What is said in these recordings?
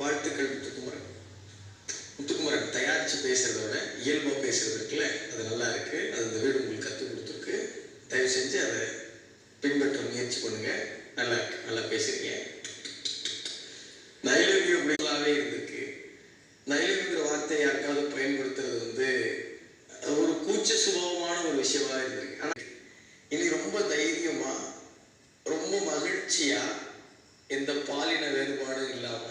வாழ்த்துக்கள் முத்துக்குமரன். முத்துக்குமரன் தயாரித்து பேசுகிறத விட இயல்பாக பேசுகிறது இருக்குல்ல, அது நல்லா இருக்குது. அது இந்த வீடு உங்களுக்கு கற்றுக் கொடுத்துருக்கு. தயவு செஞ்சு அதை பின்பற்ற முயற்சி பண்ணுங்க. நல்லா இருக்கு, நல்லா பேசுறீங்க. நைலவி அப்படிங்களாவே இருந்திருக்கு. நைலவிங்கிற வார்த்தையை யாருக்காவது பயன்படுத்துறது ஒரு கூச்ச சுபாவமான ஒரு விஷயமா இருந்திருக்கு. ஆனால் இனி ரொம்ப தைரியமா, ரொம்ப மகிழ்ச்சியா, எந்த பாலின வேறுபாடும் இல்லாம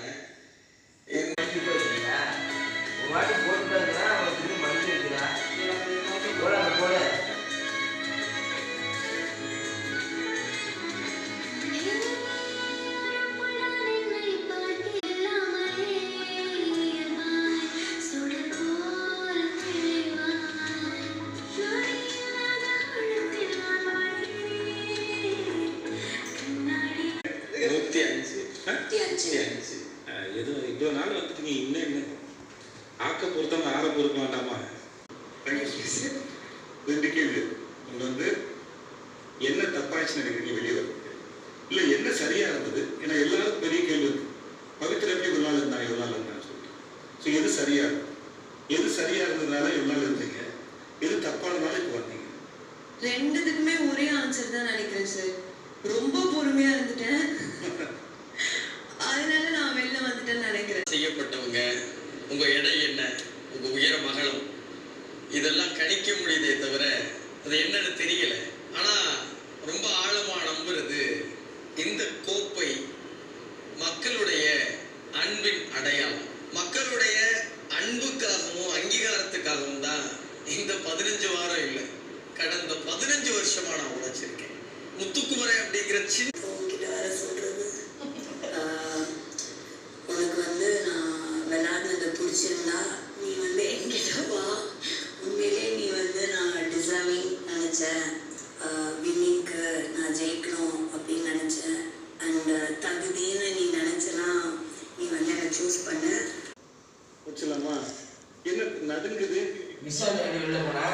இவ்வளோ நாள் வந்துட்டு இன்னும் என்ன ஆக்க பொறுத்தவங்க ஆற பொறுக்க வேண்டாமா? ரெண்டு கேள்வி. ஒன்று என்ன தப்பாச்சு நினைக்கிறீங்க வெளியே வருது, இல்லை என்ன சரியா இருந்தது? ஏன்னா எல்லாரும் பெரிய கேள்வி இருக்கு. பவித்ரா எப்படி ஒரு நாள் இருந்தாங்க, ஒரு நாள் இருந்தாங்க சொல்லிட்டு. ஸோ எது சரியா இருக்கும், எது சரியா இருந்ததுனால ஒரு நாள் இருந்தீங்க, எது தப்பானதுனால இப்போ வந்தீங்க? ரெண்டுத்துக்குமே ஒரே ஆன்சர் தான் நினைக்கிறேன் சார். ரொம்ப பொறுமையா இருந்துட்டேன், அதனால நான் வெளில வந்துட்டேன்னு நினைக்கிறேன். செய்யப்பட்டவங்க, உங்க எடை என்ன, உங்க உயர மகளம், இதெல்லாம் கணிக்க முடியுதே தவிர அது என்னன்னு தெரியல. ஆனா ரொம்ப ஆழமா நம்புறது, இந்த கோப்பை மக்களுடைய அன்பின் அடையாளம். மக்களுடைய அன்புக்காகவும் அங்கீகாரத்துக்காகவும் தான் இந்த 15 வாரம் இல்லை, கடந்த 15 வருஷமா நான் உழைச்சிருக்கேன். முத்துக்குமரன் அப்படிங்கிற சின்ன வர சொல்றது, உனக்கு நான் விளையாடுனதை பிடிச்சிருந்தா நீ என்கிட்ட வா. உண்மையிலே நீ நான் டிசர்விங் நினச்சேன், வின்னிங்க்கு நான் ஜெயிக்கணும் அப்படின்னு நினச்சேன். அண்ட் தகுதின்னு நீ நினச்சனா நீ என்னை சூஸ் பண்ண. முடிச்சலாமா? என்ன நடுங்குது? மிஸ் வெளில போனா